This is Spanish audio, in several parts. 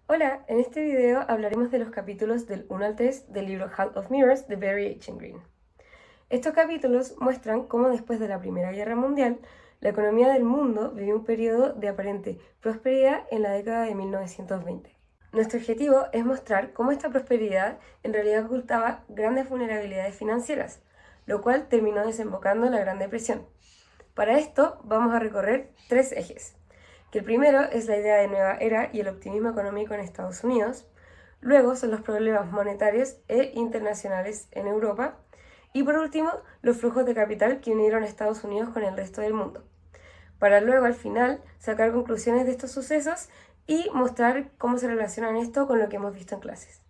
Hola, en este video hablaremos de los capítulos del 1 al 3 del libro House of Mirrors de Barry H. Green. Estos capítulos muestran cómo después de la Primera Guerra Mundial, la economía del mundo vivió un periodo de aparente prosperidad en la década de 1920. Nuestro objetivo es mostrar cómo esta prosperidad en realidad ocultaba grandes vulnerabilidades financieras, lo cual terminó desembocando en la Gran Depresión. Para esto vamos a recorrer tres ejes, que el primero es la idea de nueva era y el optimismo económico en Estados Unidos, luego son los problemas monetarios e internacionales en Europa, y por último, los flujos de capital que unieron a Estados Unidos con el resto del mundo, para luego al final sacar conclusiones de estos sucesos y mostrar cómo se relacionan esto con lo que hemos visto en clases.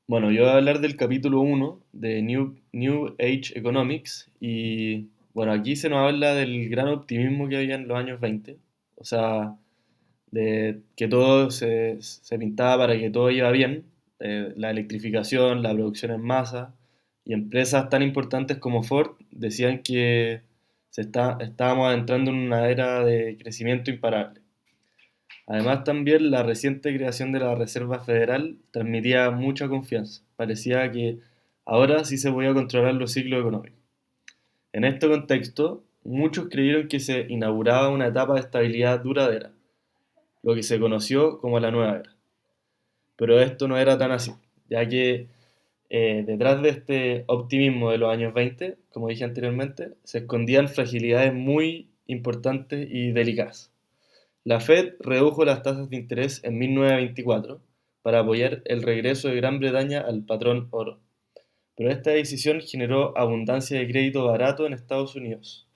Bueno, yo voy a hablar del capítulo uno de New Age Economics y bueno, aquí se nos habla del gran optimismo que había en los años 20, o sea, de que todo se pintaba para que todo iba bien, la electrificación, la producción en masa y empresas tan importantes como Ford decían que estábamos entrando en una era de crecimiento imparable. Además, también la reciente creación de la Reserva Federal transmitía mucha confianza. Parecía que ahora sí se podía controlar los ciclos económicos. En este contexto, muchos creyeron que se inauguraba una etapa de estabilidad duradera, lo que se conoció como la nueva era. Pero esto no era tan así, ya que detrás de este optimismo de los años 20, como dije anteriormente, se escondían fragilidades muy importantes y delicadas. La Fed redujo las tasas de interés en 1924 para apoyar el regreso de Gran Bretaña al patrón oro, pero esta decisión generó abundancia de crédito barato en Estados Unidos.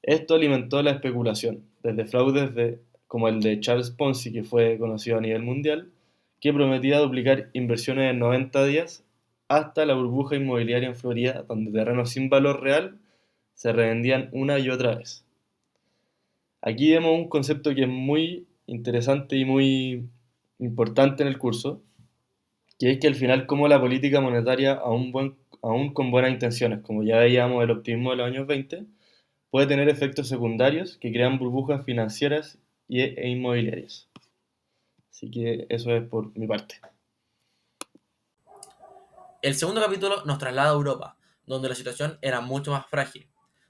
Esto alimentó la especulación, desde como el de Charles Ponzi, que fue conocido a nivel mundial, que prometía duplicar inversiones en 90 días, hasta la burbuja inmobiliaria en Florida, donde terrenos sin valor real se revendían una y otra vez. Aquí vemos un concepto que es muy interesante y muy importante en el curso, que es que al final como la política monetaria, aún con buenas intenciones, como ya veíamos el optimismo de los años 20, puede tener efectos secundarios que crean burbujas financieras e inmobiliarias. Así que eso es por mi parte. El segundo capítulo nos traslada a Europa, donde la situación era mucho más frágil,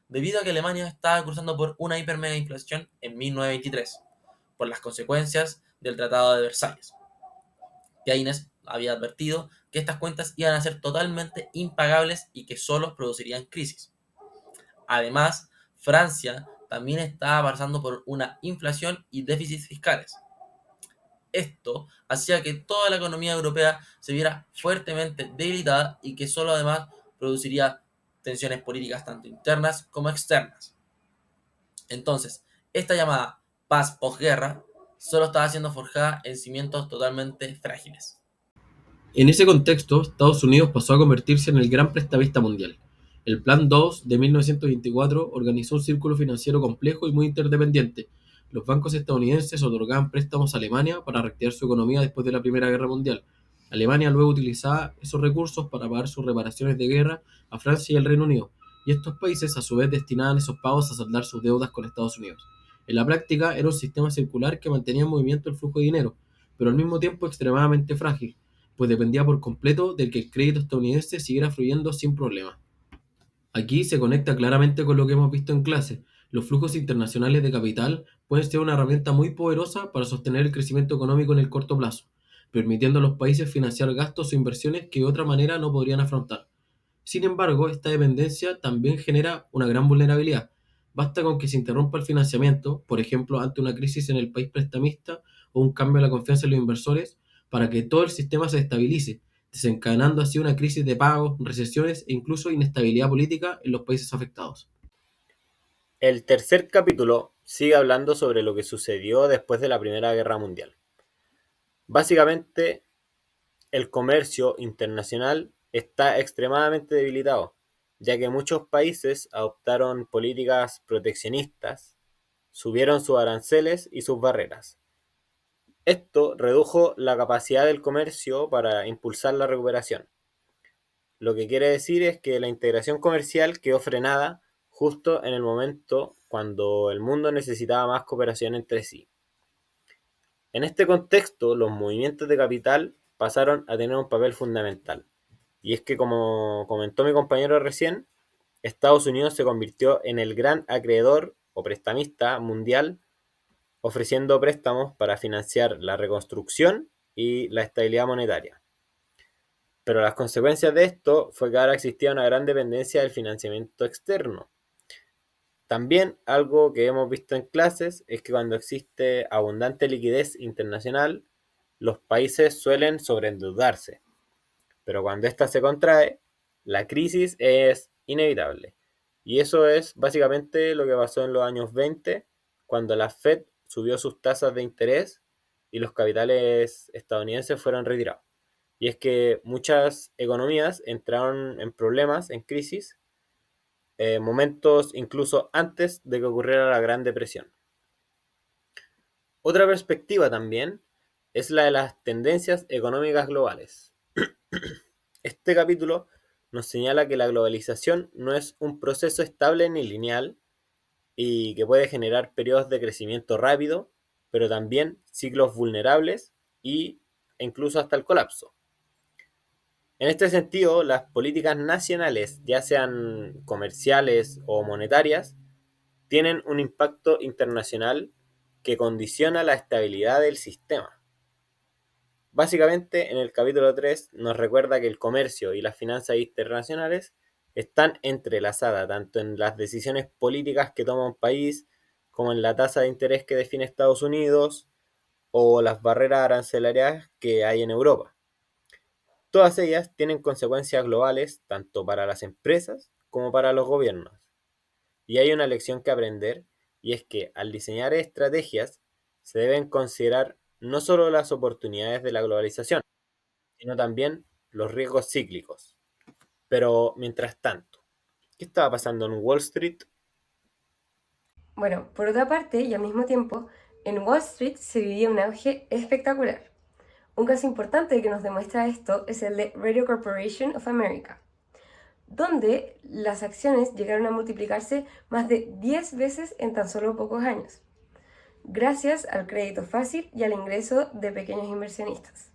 debido a que Alemania estaba cruzando por una hipermegainflación en 1923, por las consecuencias del Tratado de Versalles. Keynes había advertido que estas cuentas iban a ser totalmente impagables y que solo producirían crisis. Además, Francia también estaba pasando por una inflación y déficits fiscales. Esto hacía que toda la economía europea se viera fuertemente debilitada y que solo además produciría tensiones políticas tanto internas como externas. Entonces, esta llamada paz posguerra solo estaba siendo forjada en cimientos totalmente frágiles. En ese contexto, Estados Unidos pasó a convertirse en el gran prestamista mundial. El Plan 2 de 1924 organizó un círculo financiero complejo y muy interdependiente. Los bancos estadounidenses otorgaban préstamos a Alemania para reactivar su economía después de la Primera Guerra Mundial. Alemania luego utilizaba esos recursos para pagar sus reparaciones de guerra a Francia y el Reino Unido, y estos países a su vez destinaban esos pagos a saldar sus deudas con Estados Unidos. En la práctica era un sistema circular que mantenía en movimiento el flujo de dinero, pero al mismo tiempo extremadamente frágil, pues dependía por completo del que el crédito estadounidense siguiera fluyendo sin problema. Aquí se conecta claramente con lo que hemos visto en clase. Los flujos internacionales de capital pueden ser una herramienta muy poderosa para sostener el crecimiento económico en el corto plazo, permitiendo a los países financiar gastos o inversiones que de otra manera no podrían afrontar. Sin embargo, esta dependencia también genera una gran vulnerabilidad. Basta con que se interrumpa el financiamiento, por ejemplo, ante una crisis en el país prestamista o un cambio en la confianza de los inversores, para que todo el sistema se estabilice, desencadenando así una crisis de pagos, recesiones e incluso inestabilidad política en los países afectados. El tercer capítulo sigue hablando sobre lo que sucedió después de la Primera Guerra Mundial. Básicamente, el comercio internacional está extremadamente debilitado, ya que muchos países adoptaron políticas proteccionistas, subieron sus aranceles y sus barreras. Esto redujo la capacidad del comercio para impulsar la recuperación. Lo que quiere decir es que la integración comercial quedó frenada justo en el momento cuando el mundo necesitaba más cooperación entre sí. En este contexto, los movimientos de capital pasaron a tener un papel fundamental. Y es que, como comentó mi compañero recién, Estados Unidos se convirtió en el gran acreedor o prestamista mundial, ofreciendo préstamos para financiar la reconstrucción y la estabilidad monetaria. Pero las consecuencias de esto fue que ahora existía una gran dependencia del financiamiento externo. También algo que hemos visto en clases es que cuando existe abundante liquidez internacional, los países suelen sobreendeudarse. Pero cuando ésta se contrae, la crisis es inevitable. Y eso es básicamente lo que pasó en los años 20, cuando la Fed subió sus tasas de interés y los capitales estadounidenses fueron retirados. Y es que muchas economías entraron en problemas, en crisis, momentos incluso antes de que ocurriera la Gran Depresión. Otra perspectiva también es la de las tendencias económicas globales. Este capítulo nos señala que la globalización no es un proceso estable ni lineal y que puede generar periodos de crecimiento rápido, pero también ciclos vulnerables e incluso hasta el colapso. En este sentido, las políticas nacionales, ya sean comerciales o monetarias, tienen un impacto internacional que condiciona la estabilidad del sistema. Básicamente, en el capítulo 3 nos recuerda que el comercio y las finanzas internacionales están entrelazadas tanto en las decisiones políticas que toma un país, como en la tasa de interés que define Estados Unidos o las barreras arancelarias que hay en Europa. Todas ellas tienen consecuencias globales tanto para las empresas como para los gobiernos. Y hay una lección que aprender, y es que al diseñar estrategias se deben considerar no solo las oportunidades de la globalización, sino también los riesgos cíclicos. Pero mientras tanto, ¿qué estaba pasando en Wall Street? Bueno, por otra parte, y al mismo tiempo, en Wall Street se vivía un auge espectacular. Un caso importante que nos demuestra esto es el de Radio Corporation of America, donde las acciones llegaron a multiplicarse más de 10 veces en tan solo pocos años, gracias al crédito fácil y al ingreso de pequeños inversionistas.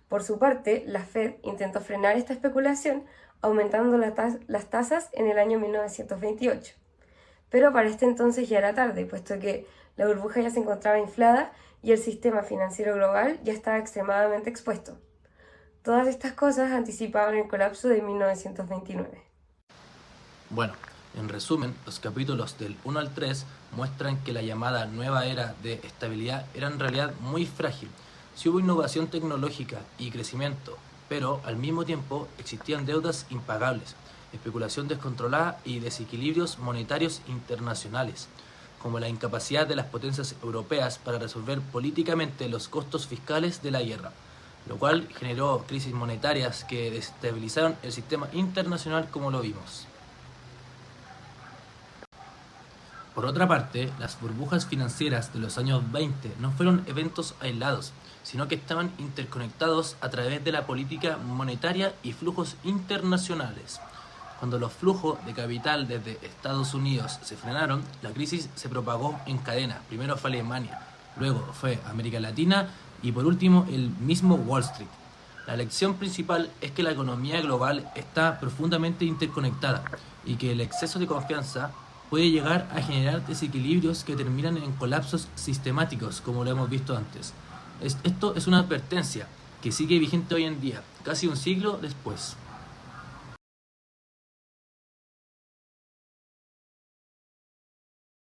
Por su parte, la Fed intentó frenar esta especulación aumentando las tasas en el año 1928, pero para este entonces ya era tarde, puesto que la burbuja ya se encontraba inflada y el sistema financiero global ya estaba extremadamente expuesto. Todas estas cosas anticipaban el colapso de 1929. Bueno, en resumen, los capítulos del 1 al 3 muestran que la llamada nueva era de estabilidad era en realidad muy frágil. Sí hubo innovación tecnológica y crecimiento, pero al mismo tiempo existían deudas impagables, especulación descontrolada y desequilibrios monetarios internacionales, como la incapacidad de las potencias europeas para resolver políticamente los costos fiscales de la guerra, lo cual generó crisis monetarias que desestabilizaron el sistema internacional como lo vimos. Por otra parte, las burbujas financieras de los años 20 no fueron eventos aislados, sino que estaban interconectados a través de la política monetaria y flujos internacionales. Cuando los flujos de capital desde Estados Unidos se frenaron, la crisis se propagó en cadena. Primero fue Alemania, luego fue América Latina y por último el mismo Wall Street. La lección principal es que la economía global está profundamente interconectada y que el exceso de confianza puede llegar a generar desequilibrios que terminan en colapsos sistemáticos, como lo hemos visto antes. Esto es una advertencia que sigue vigente hoy en día, casi un siglo después.